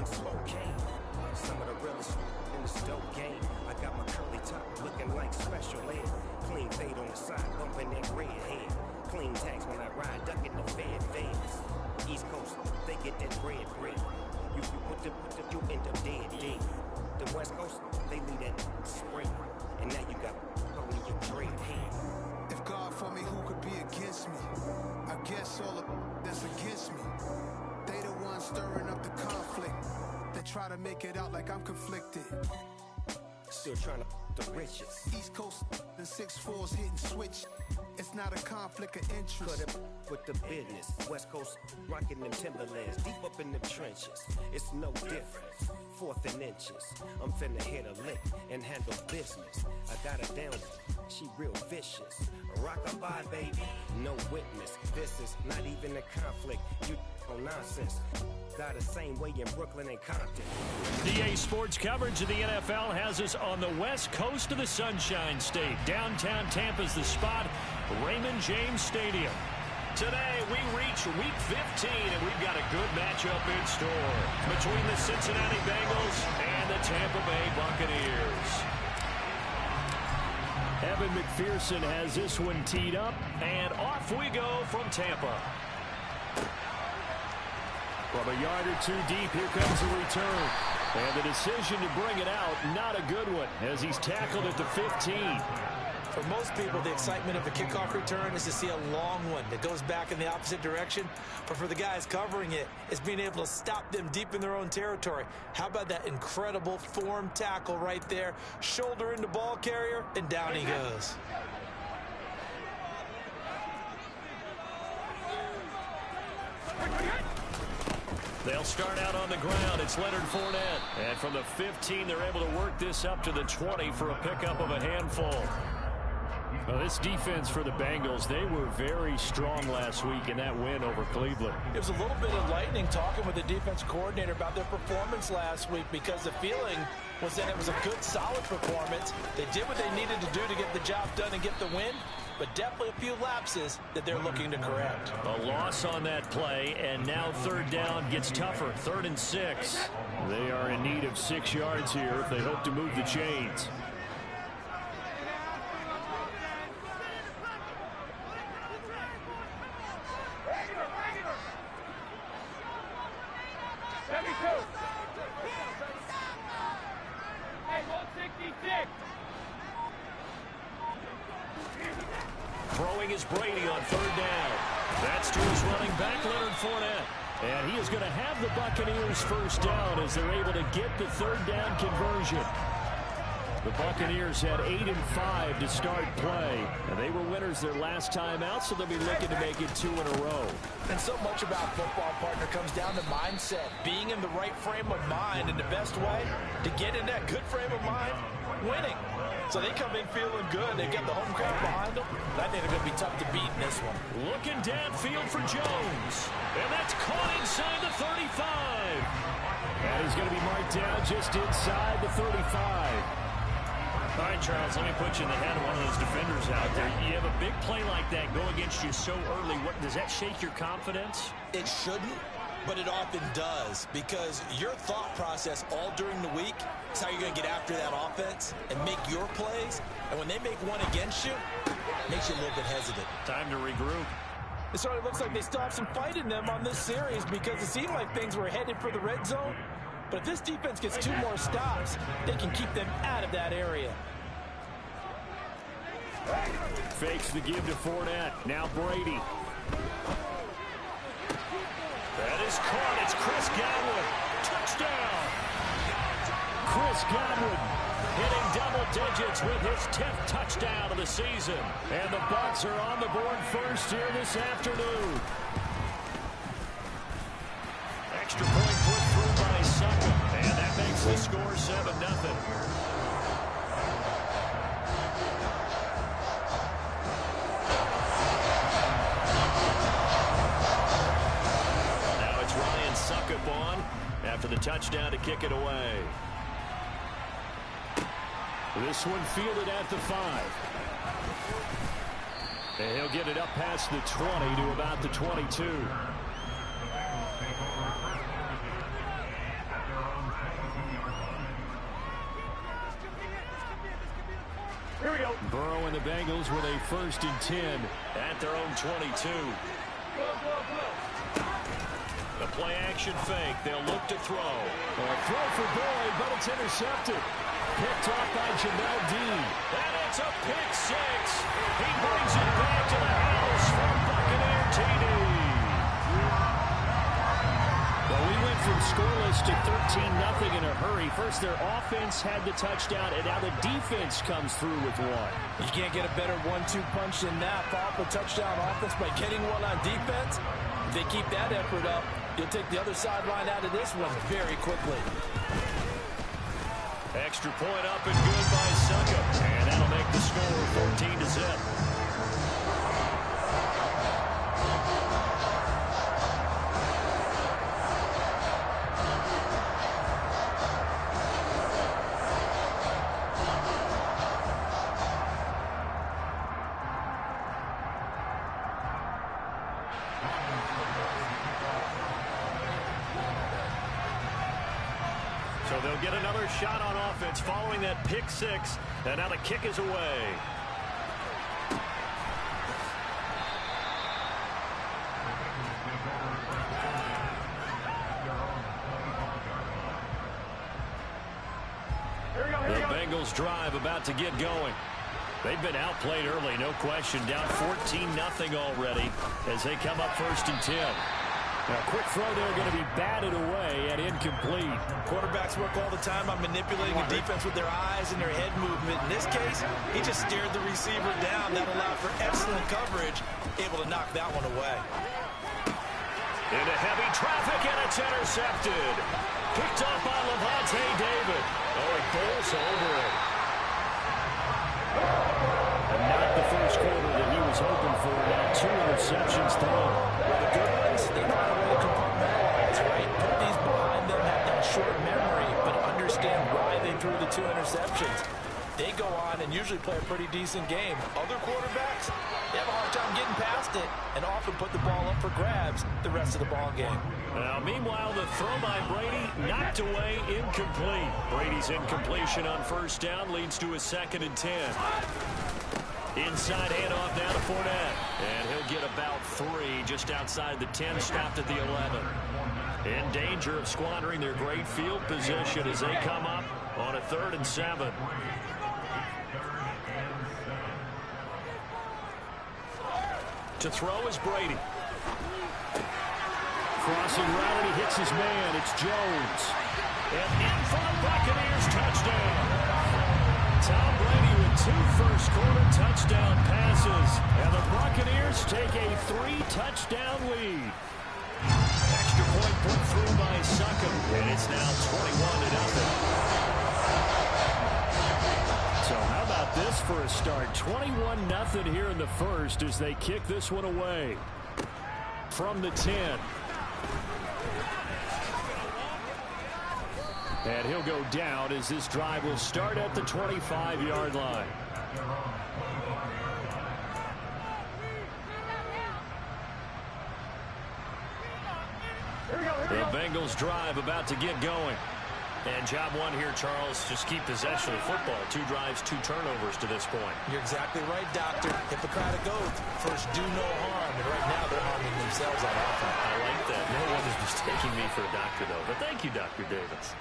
like Spokane. Some of the realest in the Stoke game. I got my curly top looking like special ed. Clean fade on the side, bumping that red head. Clean tags when I ride, ducking the feds. East Coast, they get that bread. You you end up dead. The West Coast, they leave that spring. And now you got only your dread head. If God for me, who could be against me? I guess all of that's against me. They the ones stirring up the conflict. They try to make it out like I'm conflicted. Still trying to the riches. East Coast and 6'4's hitting switch. It's not a conflict of interest. Cut it with the business. West Coast rocking them Timberlands deep up in the trenches. It's no difference. 4th and inches. I'm finna hit a lick and handle business. I got her down. She real vicious. Rock-a-bye, baby. No witness. This is not even a conflict. You on nonsense. Got the same way in Brooklyn and Compton. DA Sports coverage of the NFL has us on the west coast of the Sunshine State. Downtown Tampa's the spot, Raymond James Stadium. Today, we reach Week 15, and we've got a good matchup in store between the Cincinnati Bengals and the Tampa Bay Buccaneers. Evan McPherson has this one teed up, and off we go from Tampa. From a yard or two deep, here comes the return. And the decision to bring it out, not a good one, as he's tackled at the 15. For most people, the excitement of a kickoff return is to see a long one that goes back in the opposite direction. But for the guys covering it, it's being able to stop them deep in their own territory. How about that incredible form tackle right there? Shoulder into ball carrier, and down he goes. They'll start out on the ground. It's Leonard Fournette. And from the 15, they're able to work this up to the 20 for a pickup of a handful. Well, this defense for the Bengals, they were very strong last week in that win over Cleveland. It was a little bit enlightening talking with the defense coordinator about their performance last week, because the feeling was that it was a good, solid performance. They did what they needed to do to get the job done and get the win, but definitely a few lapses that they're looking to correct. A loss on that play, and now third down gets tougher. 3rd and 6. They are in need of 6 yards here if they hope to move the chains. Throwing is Brady on 3rd down. That's to his running back, Leonard Fournette. And he is going to have the Buccaneers first down as they're able to get the 3rd down conversion. The Buccaneers had 8 and 5 to start play, and they were winners their last time out, so they'll be looking to make it 2 in a row. And so much about football, partner, comes down to mindset. Being in the right frame of mind, and the best way to get in that good frame of mind, winning. So they come in feeling good. They get the home crowd behind them. I think they're going to be tough to beat in this one. Looking downfield for Jones. And that's caught inside the 35. That is going to be marked down just inside the 35. All right, Charles, let me put you in the head of one of those defenders out there. You have a big play like that go against you so early. What, does that shake your confidence? It shouldn't, but it often does, because your thought process all during the week is how you're going to get after that offense and make your plays. And when they make one against you, it makes you a little bit hesitant. Time to regroup. It certainly looks like they still have some fight in them on this series, because it seemed like things were headed for the red zone. But if this defense gets 2 more stops, they can keep them out of that area. Fakes the give to Fournette. Now Brady. That is caught. It's Chris Godwin. Touchdown. Chris Godwin hitting double digits with his 10th touchdown of the season. And the Bucks are on the board first here this afternoon. Extra point put through by Sutton. And that makes the score 7-0. Now it's Ryan Succop on after the touchdown to kick it away. This one fielded at the 5. And he'll get it up past the 20 to about the 22. Burrow and the Bengals with a 1st and 10 at their own 22. The play action fake. They'll look to throw. A throw for Boyd, but it's intercepted. Picked off by Jamel Dean. And it's a pick six. He brings it back to the house for Buccaneer TD. Well, we went from scoreless to 13-0 in a hurry. First, their offense had the touchdown, and now the defense comes through with one. You can't get a better 1-2 punch than that. Follow up a touchdown offense by getting one on defense. If they keep that effort up, you'll take the other sideline out of this one very quickly. Extra point up and good by Suckup. And that'll make the score 14-0. So they'll get another shot on offense following that pick six. And now the kick is away. The Bengals drive about to get going. They've been outplayed early, no question. Down 14-0 already as they come up 1st and 10. Now, a quick throw there going to be batted away and incomplete. Quarterbacks work all the time on manipulating a defense with their eyes and their head movement. In this case, he just stared the receiver down. That allowed for excellent coverage, able to knock that one away. Into heavy traffic, and it's intercepted. Picked up by Levante David. Oh, it bowls over it. And not the first quarter that he was hoping for. Now 2 interceptions thrown. Well, the good ones, they know how to compartmentalize, right? Put these behind them, have that short memory, but understand why they threw the 2 interceptions. They go on and usually play a pretty decent game. Other quarterbacks, they have a hard time getting past it and often put the ball up for grabs the rest of the ball game. Now, meanwhile, the throw by Brady knocked away, incomplete. Brady's incompletion on 1st down leads to a 2nd and 10. Inside handoff down to Fournette. And he'll get about 3 just outside the 10, stopped at the 11. In danger of squandering their great field position as they come up on a 3rd and 7. To throw is Brady. Crossing route, and he hits his man. It's Jones. And in for the Buccaneers, touchdown. Tom Brady with 2 first-quarter touchdown passes. And the Buccaneers take a 3-touchdown lead. Extra point put through by Suckup. And it's now 21-0. So how about this for a start? 21-0 here in the first as they kick this one away from the 10. And he'll go down as this drive will start at the 25-yard line. The Bengals drive about to get going. And job one here, Charles, just keep possession of football. 2 drives, 2 turnovers to this point. You're exactly right, Doctor. Hippocratic oath. First, do no harm. And right now, they're harming themselves on offense. I like that. No one is mistaking me for a doctor, though. But thank you, Dr. Davis.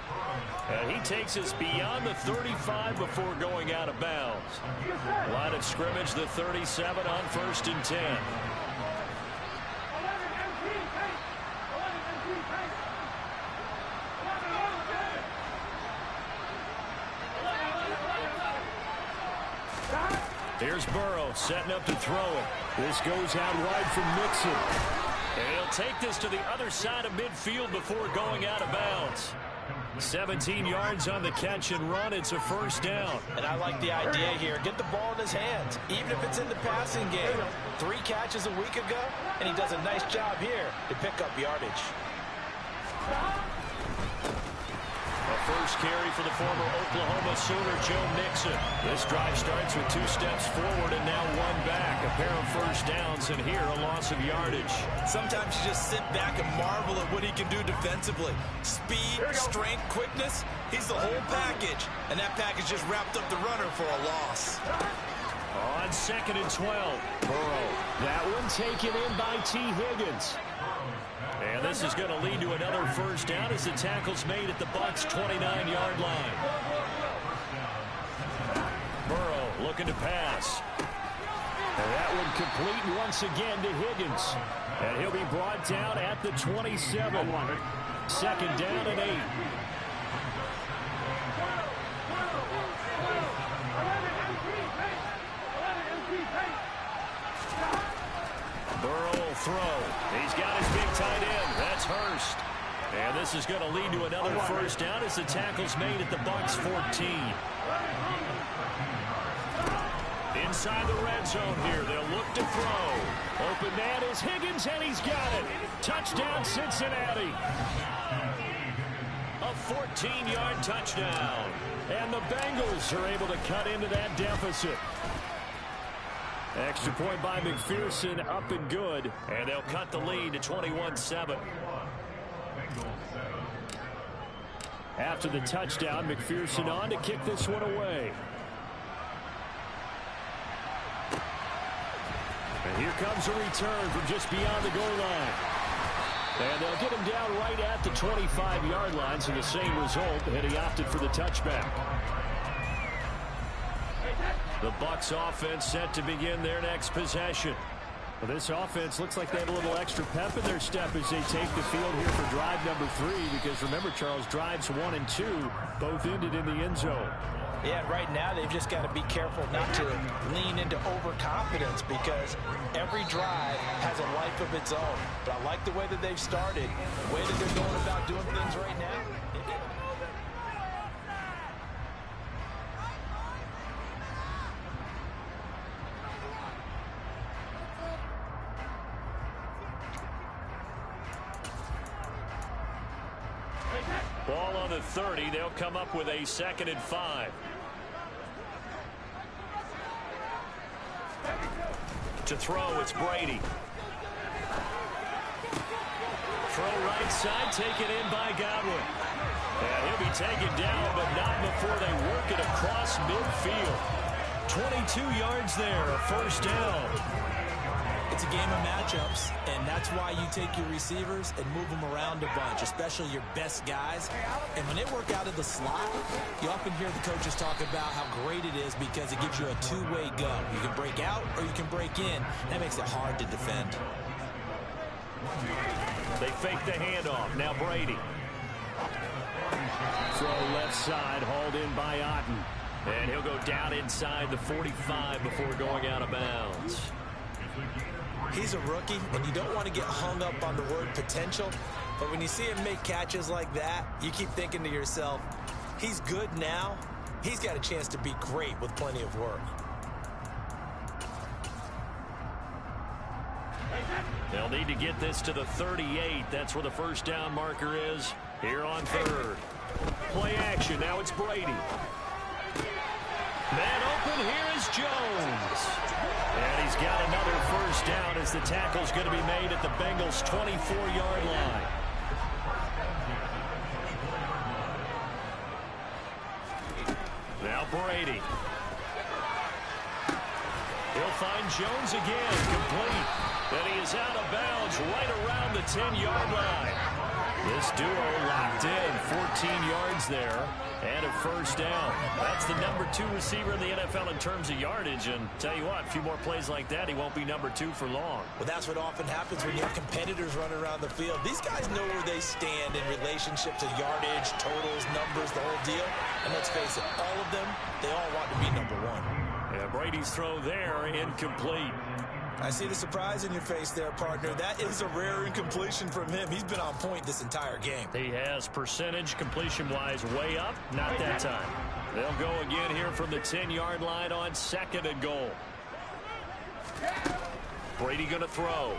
He takes us beyond the 35 before going out of bounds. Line of scrimmage, the 37 on 1st and 10. Here's Burrow setting up to throw it. This goes out wide from Mixon. And he'll take this to the other side of midfield before going out of bounds. 17 yards on the catch and run. It's a 1st down. And I like the idea here. Get the ball in his hands, even if it's in the passing game. 3 catches a week ago, and he does a nice job here to pick up yardage. A first carry for the former Oklahoma Sooner, Joe Mixon. This drive starts with 2 steps forward and now 1 back. A pair of first downs, and here a loss of yardage. Sometimes you just sit back and marvel at what he can do defensively. Speed, strength, quickness. He's the whole package. And that package just wrapped up the runner for a loss. On 2nd and 12, Burrow. That one taken in by T. Higgins. And this is going to lead to another first down as the tackle's made at the Bucks' 29-yard line. Burrow looking to pass. And that one complete once again to Higgins. And he'll be brought down at the 27. 2nd down and 8. Burrow will throw. He's got his big tight end. That's Hurst. And this is going to lead to another first down as the tackle's made at the Bucks' 14. Inside the red zone here. They'll look to throw. Open man is Higgins, and he's got it. Touchdown, Cincinnati. A 14-yard touchdown. And the Bengals are able to cut into that deficit. Extra point by McPherson, up and good. And they'll cut the lead to 21-7. After the touchdown, McPherson on to kick this one away. And here comes a return from just beyond the goal line. And they'll get him down right at the 25-yard line, so the same result, and he opted for the touchback. The Bucks offense set to begin their next possession. Well, this offense looks like they have a little extra pep in their step as they take the field here for drive number 3, because remember, Charles, drives 1 and 2 both ended in the end zone. Yeah, right now they've just got to be careful not to lean into overconfidence, because every drive has a life of its own. But I like the way that they've started, the way that they're going about doing things right now. Ball on the 30. They'll come up with a 2nd and 5. To throw, it's Brady. Throw right side, taken in by Godwin. And he'll be taken down, but not before they work it across midfield. 22 yards there, a first down. It's a game of matchups, and that's why you take your receivers and move them around a bunch, especially your best guys. And when they work out of the slot, you often hear the coaches talk about how great it is because it gives you a two-way go. You can break out or you can break in. That makes it hard to defend. They fake the handoff. Now Brady. Throw left side, hauled in by Otten. And he'll go down inside the 45 before going out of bounds. He's a rookie, and you don't want to get hung up on the word potential. But when you see him make catches like that, you keep thinking to yourself, he's good now. He's got a chance to be great with plenty of work. They'll need to get this to the 38. That's where the first down marker is here on 3rd. Play action. Now it's Brady. Man open. Here is Jones. And he's got another first down as the tackle's going to be made at the Bengals' 24-yard line. Now Brady. He'll find Jones again, complete. And he is out of bounds right around the 10-yard line. This duo locked in, 14 yards there, and a first down. That's the number 2 receiver in the NFL in terms of yardage, and tell you what, a few more plays like that, he won't be number 2 for long. Well, that's what often happens when you have competitors running around the field. These guys know where they stand in relationship to yardage, totals, numbers, the whole deal. And let's face it, all of them, they all want to be number 1. Yeah, Brady's throw there, incomplete. I see the surprise in your face there, partner. That is a rare incompletion from him. He's been on point this entire game. He has percentage completion-wise way up. Not that time. They'll go again here from the 10-yard line on 2nd and goal. Brady going to throw.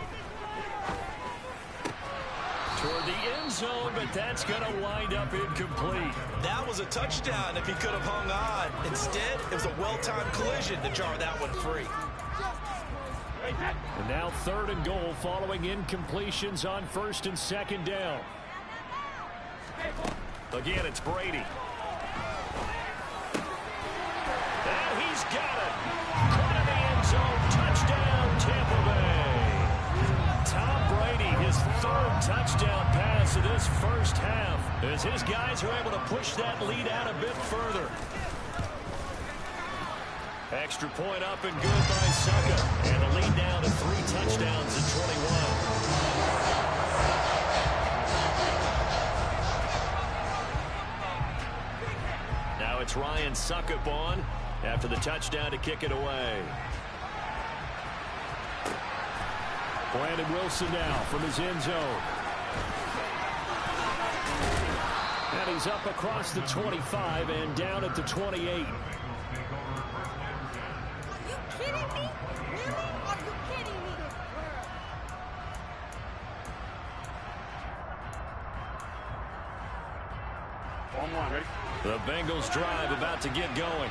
toward the end zone, but that's going to wind up incomplete. That was a touchdown if he could have hung on. Instead, it was a well-timed collision to jar that one free. And now 3rd and goal following incompletions on 1st and 2nd down. Again, it's Brady. And he's got it. Caught in the end zone. Touchdown, Tampa Bay. Tom Brady, his 3rd touchdown pass of this first half, as his guys are able to push that lead out a bit further. Extra point up and good by Succa. And the lead down to 3 touchdowns at 21. Now it's Ryan Suckup on after the touchdown to kick it away. Brandon Wilson now from his end zone. And he's up across the 25 and down at the 28. The Bengals drive about to get going.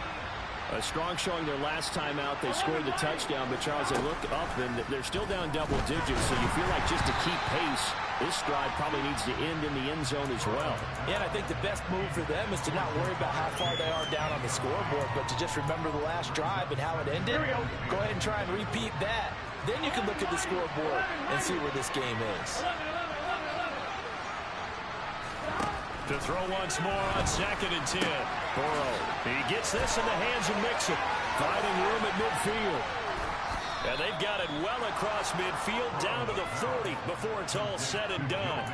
A strong showing their last time out. They scored the touchdown, but Charles, they look up and they're still down double digits, so you feel like just to keep pace, this drive probably needs to end in the end zone as well. Yeah, and I think the best move for them is to not worry about how far they are down on the scoreboard, but to just remember the last drive and how it ended. Go ahead and try and repeat that. Then you can look at the scoreboard and see where this game is. To throw once more on 2nd and 10. Burrow. He gets this in the hands of Mixon. Finding room at midfield. And they've got it well across midfield down to the 40 before it's all said and done.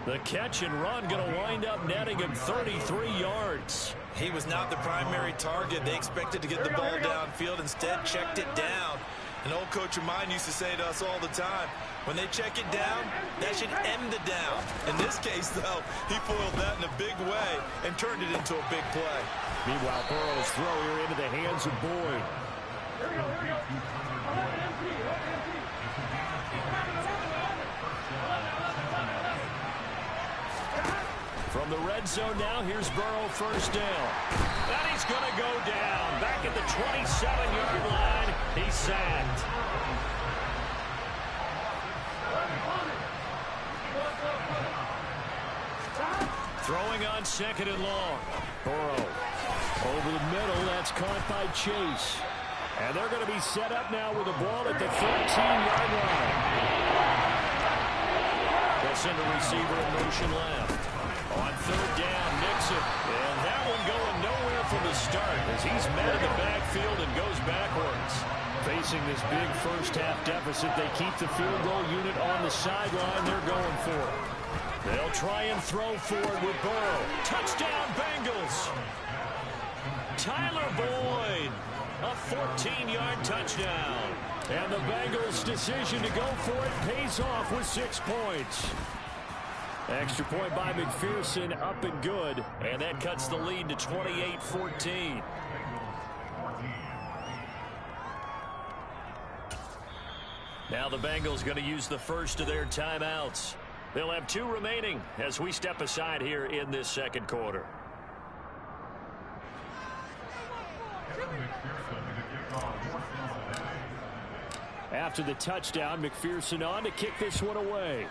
The catch and run going to wind up netting him 33 yards. He was not the primary target. They expected to get the ball downfield. Instead, checked it down. An old coach of mine used to say to us all the time, when they check it down, that should end the down. In this case, though, he foiled that in a big way and turned it into a big play. Meanwhile, Burrow's throw here into the hands of Boyd. From the red zone now, here's Burrow, 1st down. And he's going to go down. Back at the 27-yard line, he's sacked. Throwing on 2nd and long. Burrow over the middle. That's caught by Chase. And they're going to be set up now with the ball at the 13-yard line. They'll send the receiver in motion left. On 3rd down, Nixon. And that one going nowhere from the start as he's met in the backfield and goes backwards. Facing this big first-half deficit, they keep the field goal unit on the sideline. They're going for it. They'll try and throw forward with Burrow. Touchdown, Bengals. Tyler Boyd, a 14-yard touchdown. And the Bengals' decision to go for it pays off with 6 points. Extra point by McPherson, up and good. And that cuts the lead to 28-14. Now the Bengals going to use the first of their timeouts. They'll have 2 remaining as we step aside here in this 2nd quarter. After the touchdown, McPherson on to kick this one away.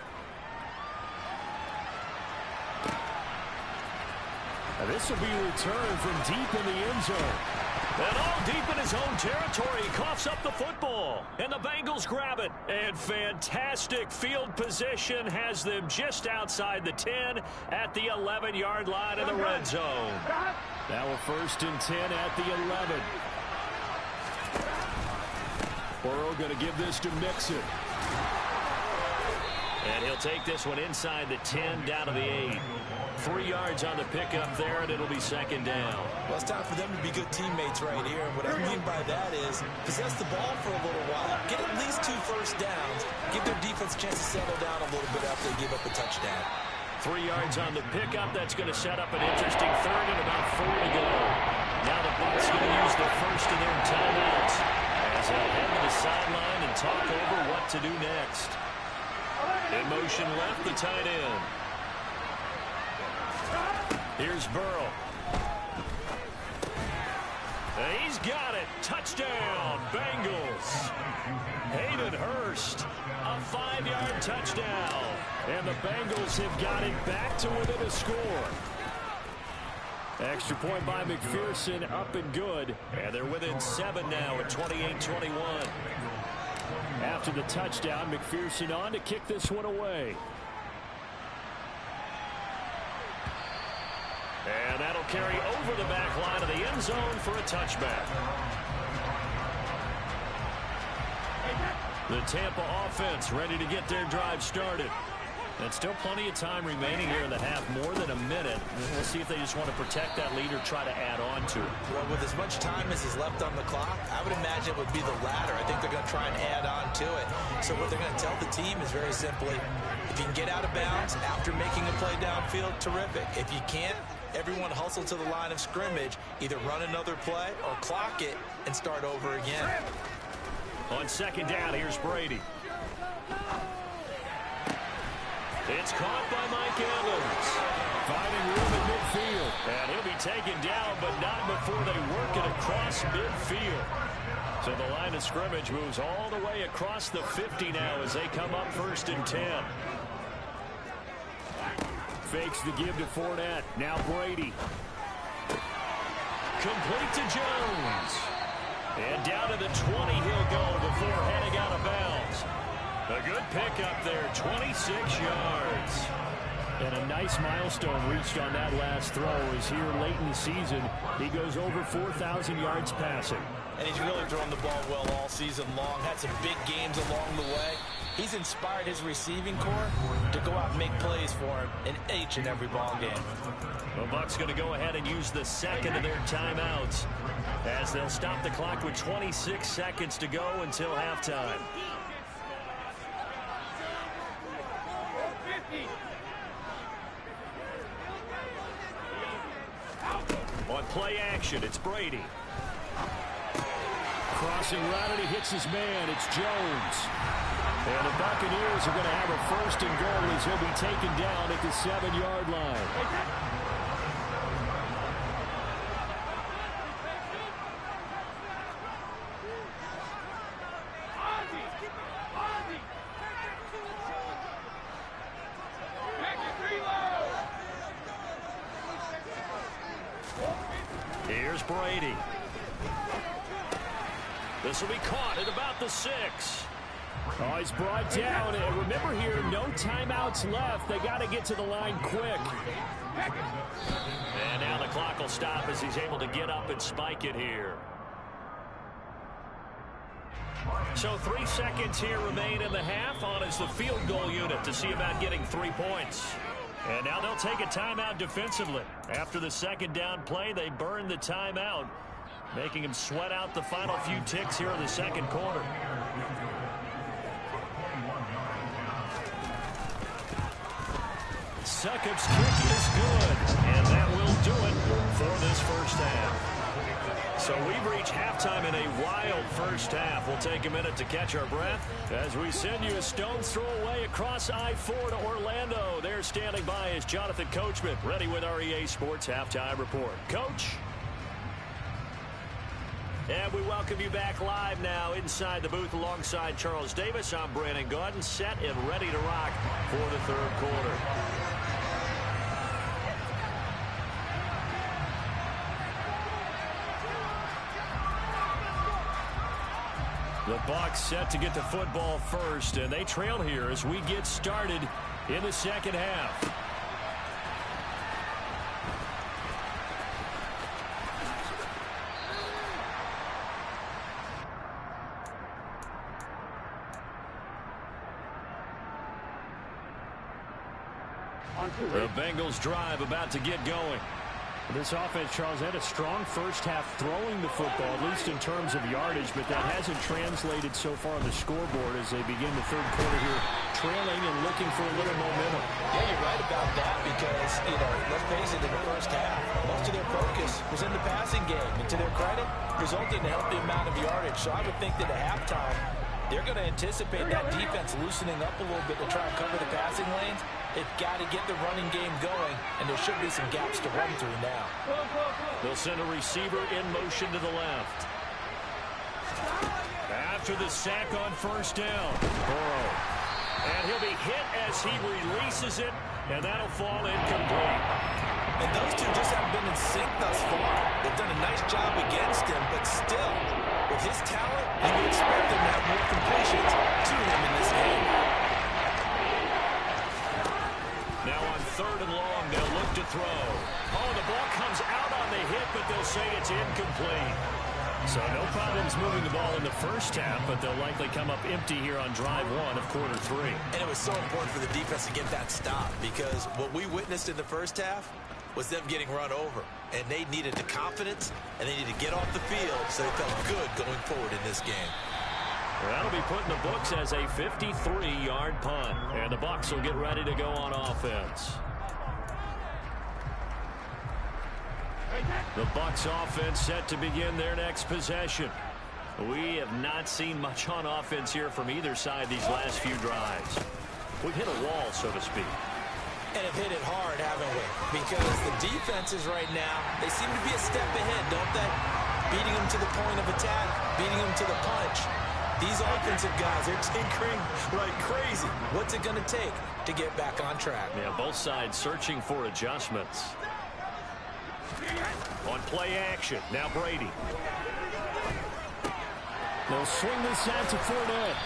Now this will be returned from deep in the end zone. And all deep in his own territory, he coughs up the football. And the Bengals grab it. And fantastic field position has them just outside the 10 at the 11-yard line in the red zone. Now a 1st and 10 at the 11. Burrow going to give this to Mixon. And he'll take this one inside the 10 down to the 8. 3 yards on the pickup there, and it'll be 2nd down. Well, it's time for them to be good teammates right here. And what I mean by that is possess the ball for a little while. Get at least 2 first downs. Give their defense a chance to settle down a little bit after they give up the touchdown. 3 yards on the pickup. That's going to set up an interesting 3rd and about 4 to go. Now the Bucks going to use the first of their timeouts as they'll head to the sideline and talk over what to do next. In motion left, the tight end. Here's Burrow. He's got it. Touchdown, Bengals. Hayden Hurst, a 5-yard touchdown. And the Bengals have got it back to within a score. Extra point by McPherson, up and good. And they're within 7 now at 28-21. After the touchdown, McPherson on to kick this one away. And that'll carry over the back line of the end zone for a touchback. The Tampa offense ready to get their drive started. And still plenty of time remaining here in the half, more than a minute. We'll see if they just want to protect that lead or try to add on to it. Well, with as much time as is left on the clock, I would imagine it would be the latter. I think they're going to try and add on to it. So what they're going to tell the team is very simply, if you can get out of bounds after making a play downfield, terrific. If you can't, everyone hustle to the line of scrimmage, either run another play or clock it and start over again. On second down, here's Brady. It's caught by Mike Evans. Finding room at midfield. And he'll be taken down, but not before they work it across midfield. So the line of scrimmage moves all the way across the 50 now as they come up 1st and 10. Fakes the give to Fournette. Now Brady. Complete to Jones. And down to the 20 he'll go before heading out of bounds. A good pickup there, 26 yards. And a nice milestone reached on that last throw as here late in the season, he goes over 4,000 yards passing. And he's really thrown the ball well all season long. Had some big games along the way. He's inspired his receiving corps to go out and make plays for him in each and every ball game. The Bucks going to go ahead and use the second of their timeouts as they'll stop the clock with 26 seconds to go until halftime. On play action, it's Brady. Crossing right, and he hits his man. It's Jones. And the Buccaneers are going to have a 1st and goal as he'll be taken down at the 7-yard line. Here's Brady. This will be caught at about the 6. Oh, he's brought down. And remember here, no timeouts left. They got to get to the line quick. And now the clock will stop as he's able to get up and spike it here. So 3 seconds here remain in the half on as the field goal unit to see about getting 3 points. And now they'll take a timeout defensively. After the second down play, they burn the timeout, making him sweat out the final few ticks here in the second quarter. Succop's kick is good, and that will do it for this first half. So we've reached halftime in a wild first half. We'll take a minute to catch our breath as we send you a stone's throw away across I-4 to Orlando. There standing by is Jonathan Coachman, ready with our EA Sports Halftime Report. Coach? And we welcome you back live now inside the booth alongside Charles Davis. I'm Brandon Gaudin, set and ready to rock for the third quarter. The Bucks set to get the football first, and they trail here as we get started in the second half. The Bengals drive about to get going. This offense, Charles, had a strong first half throwing the football, at least in terms of yardage, but that hasn't translated so far on the scoreboard as they begin the third quarter here, trailing and looking for a little momentum. Yeah, you're right about that because, let's face it, in the first half, most of their focus was in the passing game. And to their credit, resulted in a healthy amount of yardage. So I would think that at halftime, They're going to anticipate that defense loosening up a little bit to try and cover the passing lanes. They've got to get the running game going, and there should be some gaps to run through now. They'll send a receiver in motion to the left. After the sack on first down, Burrow. And he'll be hit as he releases it, and that'll fall incomplete. And those two just haven't been in sync thus far. They've done a nice job against him, but still, with his talent, you would expect him to have more completions to him in this game. Now on 3rd and long, they'll look to throw. Oh, the ball comes out on the hit, but they'll say it's incomplete. So no problems moving the ball in the first half, but they'll likely come up empty here on drive 1 of quarter 3. And it was so important for the defense to get that stop, because what we witnessed in the first half was them getting run over. And they needed the confidence, and they needed to get off the field so they felt good going forward in this game. That'll be put in the books as a 53-yard punt. And the Bucks will get ready to go on offense. The Bucks offense set to begin their next possession. We have not seen much on offense here from either side these last few drives. We've hit a wall, so to speak. And have hit it hard, haven't we? Because the defenses right now, they seem to be a step ahead, don't they? Beating them to the point of attack, beating them to the punch. These offensive guys, they're tinkering like crazy. What's it going to take to get back on track? Yeah, both sides searching for adjustments. On play action, now Brady. They'll swing this out to Fournette.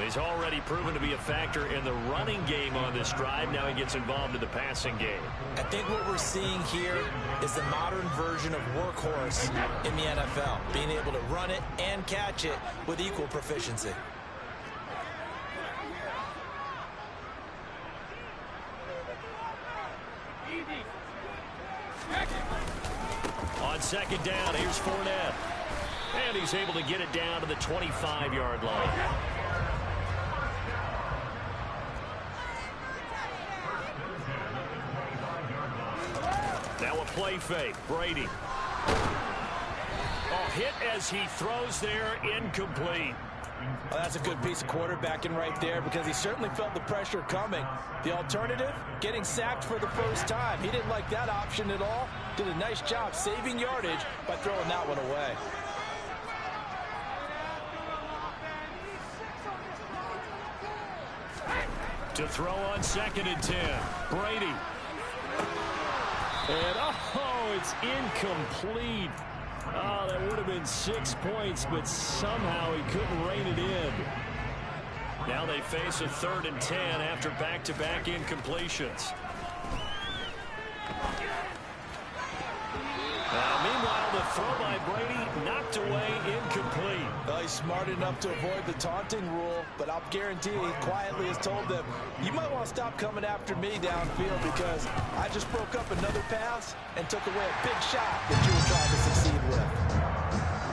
He's already proven to be a factor in the running game on this drive. Now he gets involved in the passing game. I think what we're seeing here is the modern version of workhorse in the NFL. Being able to run it and catch it with equal proficiency. On 2nd down, here's Fournette. And he's able to get it down to the 25-yard line. Now a play fake. Brady. Oh, hit as he throws there. Incomplete. Well, that's a good piece of quarterbacking right there, because he certainly felt the pressure coming. The alternative, getting sacked for the first time. He didn't like that option at all. Did a nice job saving yardage by throwing that one away. To throw on 2nd and 10. Brady. And, oh, it's incomplete. Oh, that would have been 6 points, but somehow he couldn't rein it in. Now they face a 3rd and 10 after back-to-back incompletions. Meanwhile, the throw by Brady knocked away, incomplete. Well, he's smart enough to avoid the taunting rule, but I'll guarantee he quietly has told them, you might want to stop coming after me downfield, because I just broke up another pass and took away a big shot that you were trying to succeed with.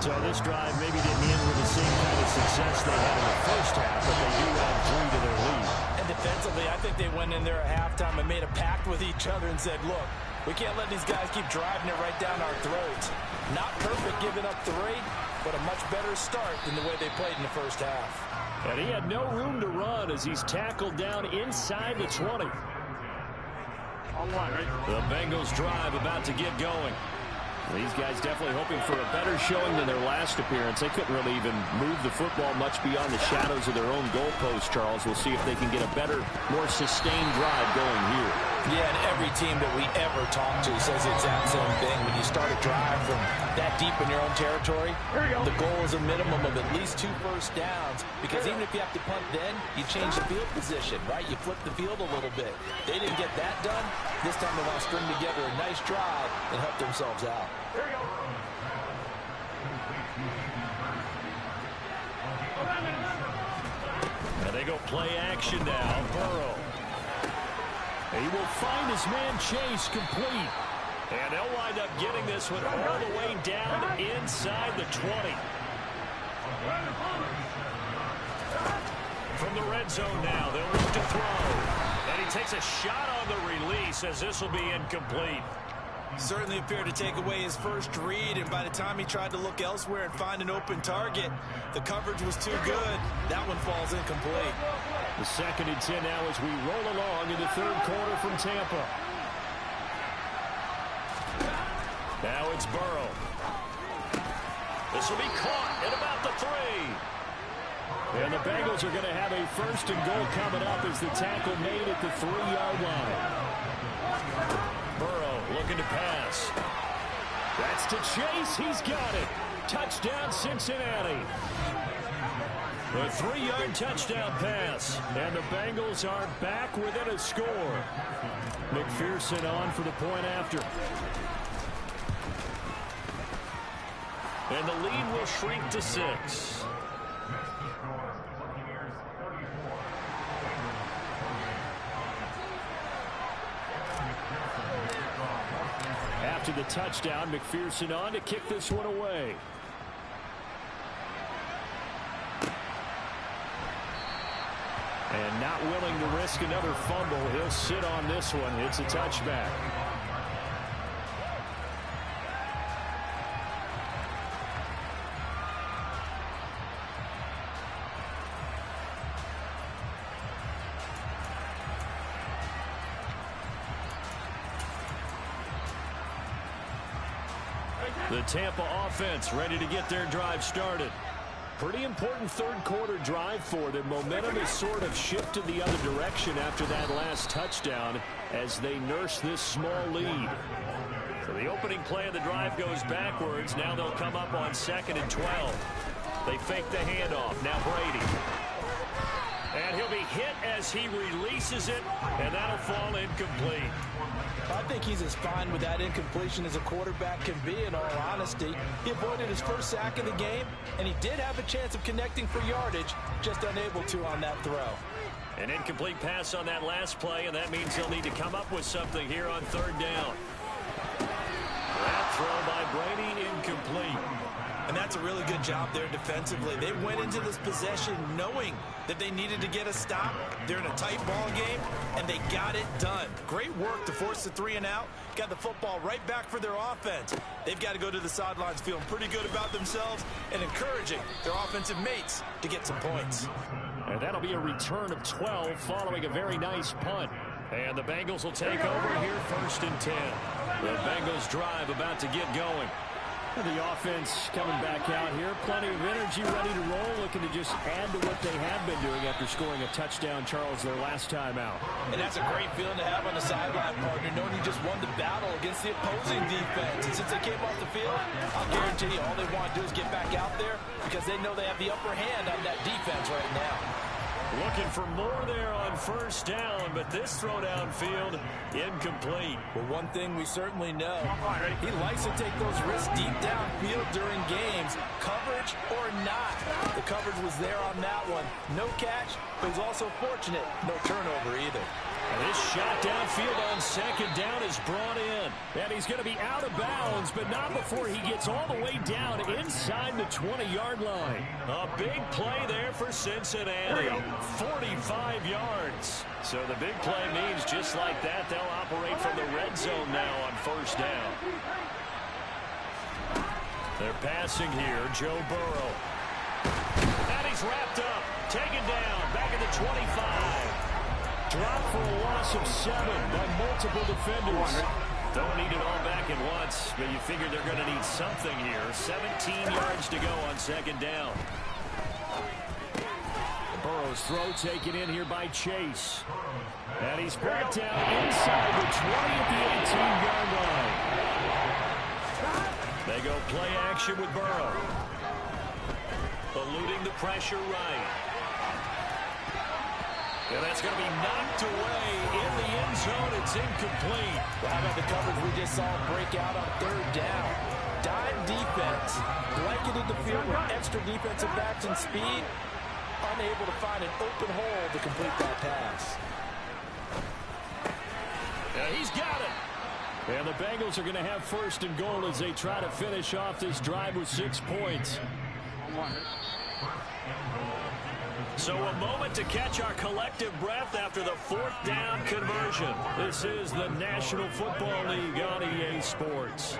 So this drive maybe didn't end with the same kind of success they had in the first half, but they do add 3 to their lead. And defensively, I think they went in there at halftime and made a pact with each other and said, look, we can't let these guys keep driving it right down our throats. Not perfect giving up 3, but a much better start than the way they played in the first half. And he had no room to run as he's tackled down inside the 20. The Bengals drive about to get going. These guys definitely hoping for a better showing than their last appearance. They couldn't really even move the football much beyond the shadows of their own goalpost, Charles. We'll see if they can get a better, more sustained drive going here. Yeah, and every team that we ever talk to says the exact same thing. When you start a drive from that deep in your own territory, the goal is a minimum of at least 2 first downs, because even if you have to punt then, you change the field position, right? You flip the field a little bit. They didn't get that done. This time they want to string together a nice drive and help themselves out. And they go play action now. Burrow. He will find his man Chase complete. And they'll wind up getting this one all the way down inside the 20. From the red zone now, they'll look to throw. And he takes a shot on the release as this will be incomplete. Certainly appeared to take away his first read, and by the time he tried to look elsewhere and find an open target, the coverage was too good. That one falls incomplete. The 2nd and 10 now as we roll along in the 3rd quarter from Tampa. Now it's Burrow. This will be caught at about the 3. And the Bengals are going to have a 1st and goal coming up as the tackle made at the 3-yard line. Burrow looking to pass. That's to Chase. He's got it. Touchdown, Cincinnati. A 3-yard touchdown pass. And the Bengals are back within a score. McPherson on for the point after. And the lead will shrink to 6. After the touchdown, McPherson on to kick this one away. And not willing to risk another fumble, he'll sit on this one. It's a touchback. The Tampa offense ready to get their drive started. Pretty important 3rd quarter drive for them. Momentum has sort of shifted the other direction after that last touchdown as they nurse this small lead. So the opening play of the drive goes backwards. Now they'll come up on 2nd and 12. They fake the handoff. Now Brady. And he'll be hit as he releases it, and that'll fall incomplete. I think he's as fine with that incompletion as a quarterback can be, in all honesty. He avoided his first sack of the game, and he did have a chance of connecting for yardage, just unable to on that throw. An incomplete pass on that last play, and that means he'll need to come up with something here on 3rd down. That throw by Brady, incomplete. And that's a really good job there defensively. They went into this possession knowing that they needed to get a stop. They're in a tight ball game, and they got it done. Great work to force the 3 and out. Got the football right back for their offense. They've got to go to the sidelines feeling pretty good about themselves and encouraging their offensive mates to get some points. And that'll be a return of 12 following a very nice punt. And the Bengals will take over here 1st and 10. The Bengals drive about to get going. The offense coming back out here. Plenty of energy, ready to roll, looking to just add to what they have been doing after scoring a touchdown, Charles, their last time out. And that's a great feeling to have on the sideline, partner, knowing you just won the battle against the opposing defense. And since they came off the field, I'll guarantee you all they want to do is get back out there because they know they have the upper hand on that defense right now. Looking for more there on 1st down, but this throw downfield, incomplete. Well, one thing we certainly know, he likes to take those risks deep downfield during games, coverage or not. The coverage was there on that one. No catch, but he's also fortunate. No turnover either. And this shot downfield on 2nd down is brought in. And he's going to be out of bounds, but not before he gets all the way down inside the 20-yard line. A big play there for Cincinnati. 45 yards. So the big play means just like that, they'll operate from the red zone now on 1st down. They're passing here, Joe Burrow. And he's wrapped up, taken down, back at the 25. Dropped for a loss of 7 by multiple defenders. Don't need it all back at once, but you figure they're going to need something here. 17 yards to go on 2nd down. Burrow's throw taken in here by Chase. And he's brought down inside the 20 at the 18-yard line. They go play action with Burrow. Eluding the pressure right. And that's going to be knocked away in the end zone. It's incomplete. Well, how about the coverage we just saw break out on 3rd down? Dime defense, blanketed the field with extra defensive backs and speed, unable to find an open hole to complete that pass. Yeah, he's got it. And the Bengals are going to have 1st and goal as they try to finish off this drive with 6 points. So a moment to catch our collective breath after the 4th down conversion. This is the National Football League on EA Sports.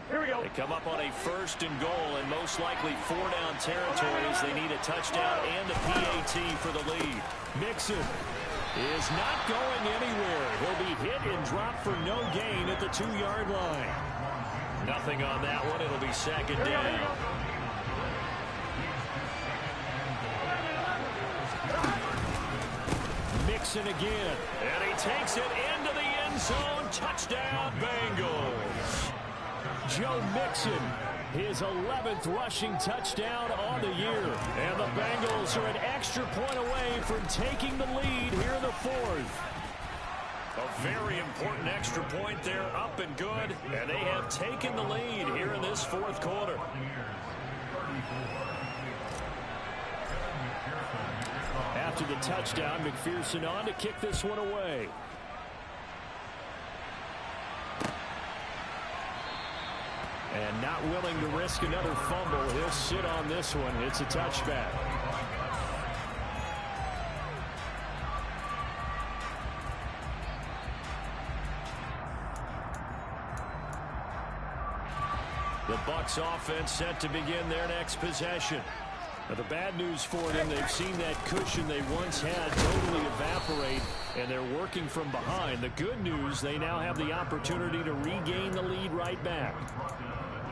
They come up on a 1st and goal and most likely 4-down territories. They need a touchdown and a PAT for the lead. Mixon is not going anywhere. He'll be hit and dropped for no gain at the 2-yard line. Nothing on that one. It'll be 2nd down. Mixon again. And he takes it into the end zone. Touchdown, Bengals. Joe Mixon, his 11th rushing touchdown on the year. And the Bengals are an extra point away from taking the lead here in the 4th. A very important extra point there, up and good. And they have taken the lead here in this 4th quarter. After the touchdown, McPherson on to kick this one away. And not willing to risk another fumble. He'll sit on this one. It's a touchback. The Bucks offense set to begin their next possession. Now, the bad news for them, they've seen that cushion they once had totally evaporate, and they're working from behind. The good news, they now have the opportunity to regain the lead right back.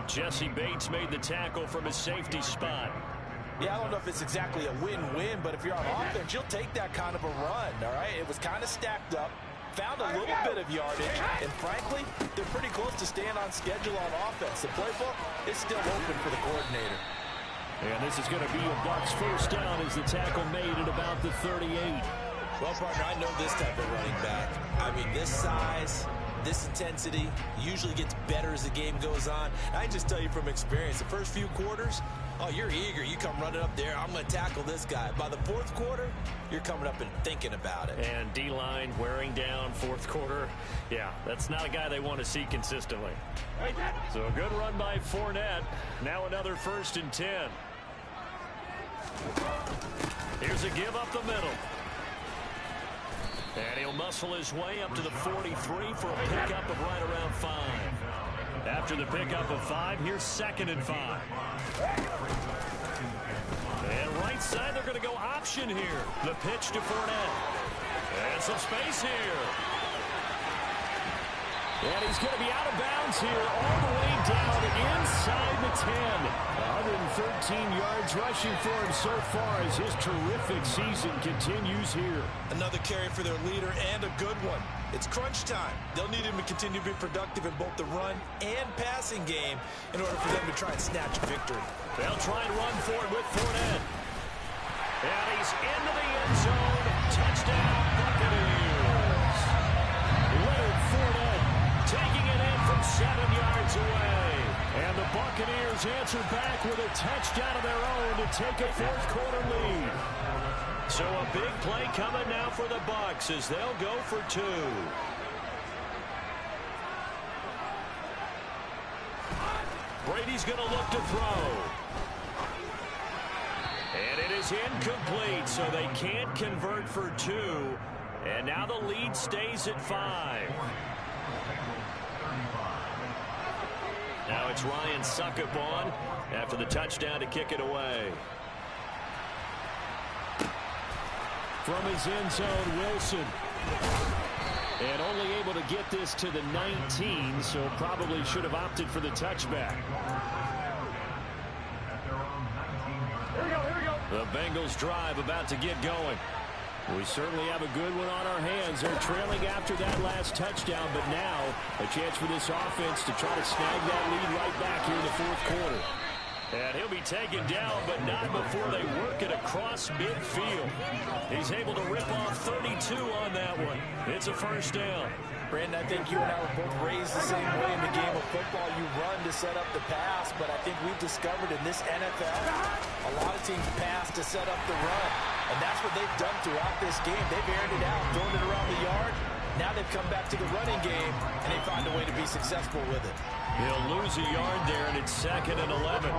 Jesse Bates made the tackle from his safety spot. Yeah, I don't know if it's exactly a win-win, but if you're on offense, you'll take that kind of a run, all right? It was kind of stacked up, found a little bit of yardage, and frankly, they're pretty close to staying on schedule on offense. The playbook is still open for the coordinator. And this is going to be a Bucks 1st down as the tackle made at about the 38. Well, partner, I know this type of running back. I mean, this size, this intensity usually gets better as the game goes on. I can just tell you from experience, the first few quarters, oh, you're eager. You come running up there, I'm going to tackle this guy. By the 4th quarter, you're coming up and thinking about it. And D-line wearing down 4th quarter. Yeah, that's not a guy they want to see consistently. So a good run by Fournette. Now another 1st and 10. Here's a give up the middle. And he'll muscle his way up to the 43 for a pickup of right around 5. After the pickup of 5, here's 2nd and 5. And right side, they're going to go option here. The pitch to Fournette. And some space here. And he's going to be out of bounds here all the way down inside the 10. 113 yards rushing for him so far as his terrific season continues here. Another carry for their leader and a good one. It's crunch time. They'll need him to continue to be productive in both the run and passing game in order for them to try and snatch a victory. They'll try and run for it with Fournette. And he's into the end zone. Touchdown, Buccaneers. Leonard Fournette taking it in from 7 yards away. And the Buccaneers answer back with a touchdown of their own to take a 4th quarter lead. So a big play coming now for the Bucks as they'll go for 2. Brady's going to look to throw. And it is incomplete, so they can't convert for 2. And now the lead stays at 5. Now it's Ryan Suckup on after the touchdown to kick it away. From his end zone, Wilson. And only able to get this to the 19, so probably should have opted for the touchback. Here we go. The Bengals drive about to get going. We certainly have a good one on our hands. They're trailing after that last touchdown, but now a chance for this offense to try to snag that lead right back here in the 4th quarter. And he'll be taken down, but not before they work it across midfield. He's able to rip off 32 on that one. It's a 1st down. Brandon, I think you and I were both raised the same way in the game of football. You run to set up the pass, but I think we've discovered in this NFL, a lot of teams pass to set up the run. And that's what they've done throughout this game. They've aired it out, thrown it around the yard. Now they've come back to the running game, and they find a way to be successful with it. He'll lose a yard there, and it's 2nd and 11.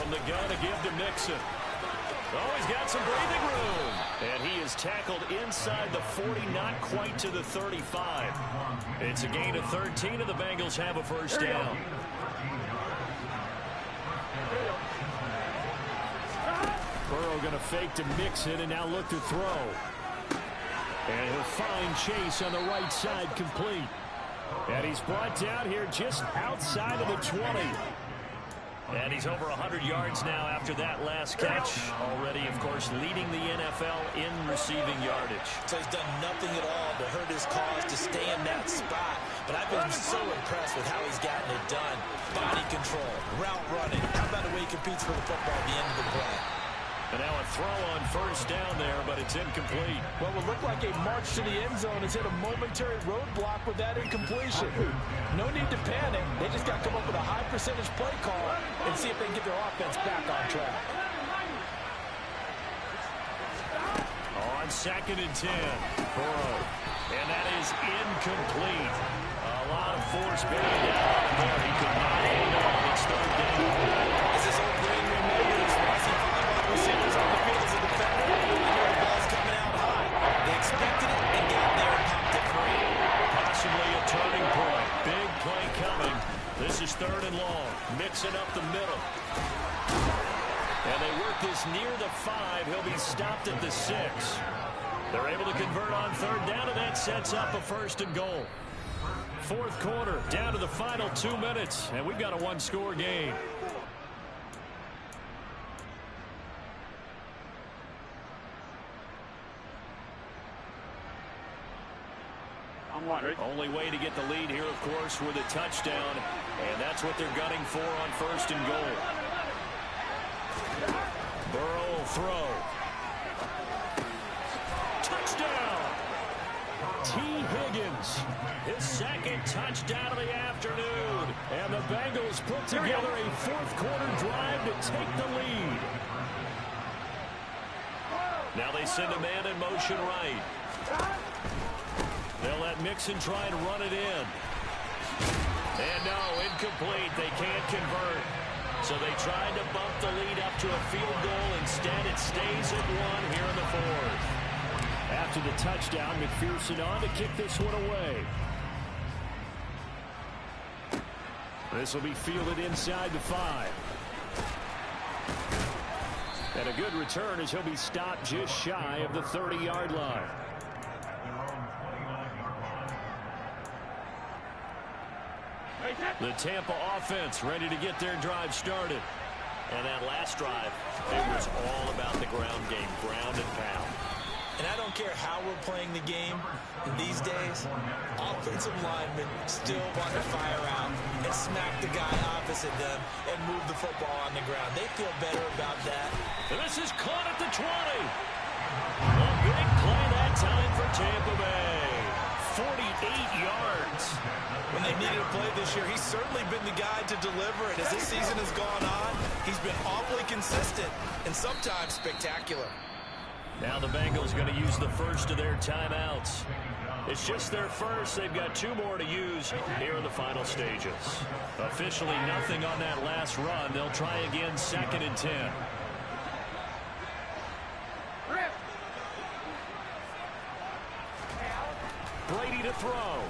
From the gun, a give to Mixon. Oh, he's got some breathing room. And he is tackled inside the 40, not quite to the 35. It's a gain of 13, and the Bengals have a first down. Burrow going to fake to Mixon and now look to throw. And he'll find Chase on the right side, complete. And he's brought down here just outside of the 20. And he's over 100 yards now after that last catch. Already, of course, leading the NFL in receiving yardage. So he's done nothing at all to hurt his cause to stay in that spot. But I've been so impressed with how he's gotten it done. Body control, route running. How about the way he competes for the football at the end of the play? And now a throw on first down there, but it's incomplete. What would look like a march to the end zone has hit a momentary roadblock with that incompletion. No need to panic. They just got to come up with a high percentage play call and see if they can get their offense back on track. On 2nd and 10, Burrow. And that is incomplete. A lot of force bearing down there. He could not hold on. It's 3rd down. As this old brain remembers, I see 5 wide receivers on the field as a defender. The ball's coming out high. They expected it and got there and popped it free. Possibly a turning point. Big play coming. This is 3rd and long. Mixing up the middle. And they work this near the 5. He'll be stopped at the 6. They're able to convert on 3rd down, and that sets up a 1st and goal. 4th quarter, down to the final 2 minutes, and we've got a 1-score game. Only way to get the lead here, of course, with a touchdown, and that's what they're gunning for on 1st and goal. Burrow will throw. Touchdown! T. Higgins, his 2nd touchdown of the afternoon. And the Bengals put together a 4th quarter drive to take the lead. Now they send a man in motion right. They'll let Mixon try and run it in. And no, incomplete. They can't convert. So they tried to bump the lead up to a field goal. Instead, it stays at 1 here in the 4th. After the touchdown, McPherson on to kick this one away. This will be fielded inside the 5. And a good return as he'll be stopped just shy of the 30-yard line. The Tampa offense ready to get their drive started. And that last drive, it was all about the ground game, ground and pound. And I don't care how we're playing the game these days, offensive linemen still want to fire out and smack the guy opposite them and move the football on the ground. They feel better about that. And this is caught at the 20. A big play that time for Tampa Bay. 48 yards. When they needed a play this year, he's certainly been the guy to deliver it. As this season has gone on, he's been awfully consistent and sometimes spectacular. Now the Bengals going to use the first of their timeouts. It's just their first. They've got 2 more to use here in the final stages. Officially nothing on that last run. They'll try again 2nd and 10. Brady to throw.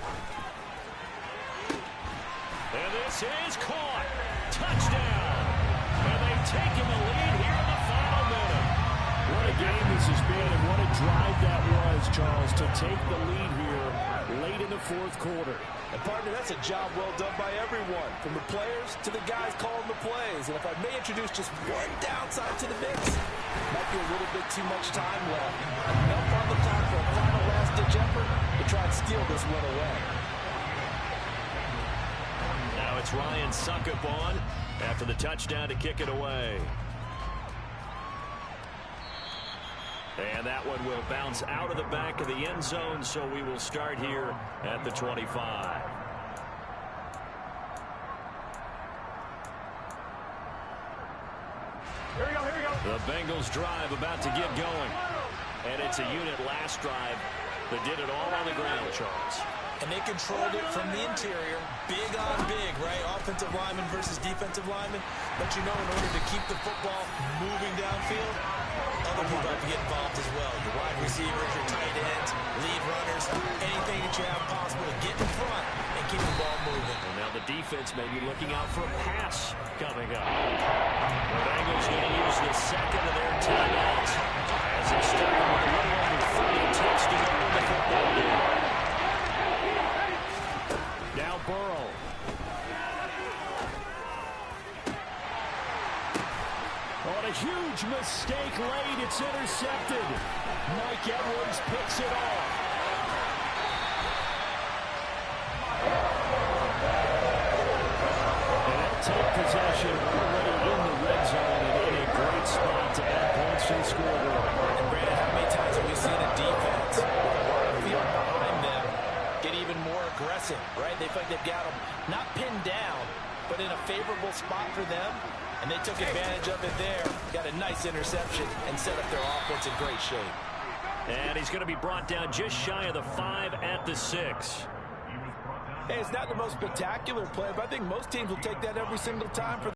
And this is caught. Touchdown. And they've taken the lead here in the final minute. What a game this has been, and what a drive that was, Charles, to take the lead here late in the 4th quarter. And, partner, that's a job well done by everyone, from the players to the guys calling the plays. And if I may introduce just one downside to the mix, might be a little bit too much time left. Enough on the clock for a final last-ditch effort to try and steal this one away. Now it's Ryan Suckup on after the touchdown to kick it away. And that one will bounce out of the back of the end zone, so we will start here at the 25. Here we go. The Bengals drive about to get going. And it's a unit last drive that did it all on the ground, Charles. And they controlled it from the interior, big on big, right? Offensive lineman versus defensive lineman. But you know, in order to keep the football moving downfield, other people have to get involved as well. Your wide receivers, your tight ends, lead runners, anything that you have possible to get in front and keep the ball moving. And now the defense may be looking out for a pass coming up. The Bengals going to use the second of their timeouts as they start with a little over 30 ticks to go in the football game. Now Burrow. On a huge mistake late, it's intercepted. Mike Edwards picks it off. And they'll take possession already in the red zone and in a great spot to add points to the scoreboard. And Brandon, how many times have we seen a defense with a lot of field behind them get even more aggressive, right? They feel like they've got them not pinned down, but in a favorable spot for them, and they took advantage of it there. Got a nice interception and set up their offense in great shape. And he's going to be brought down just shy of the 5 at the 6. Hey, it's not the most spectacular play, but I think most teams will take that every single time for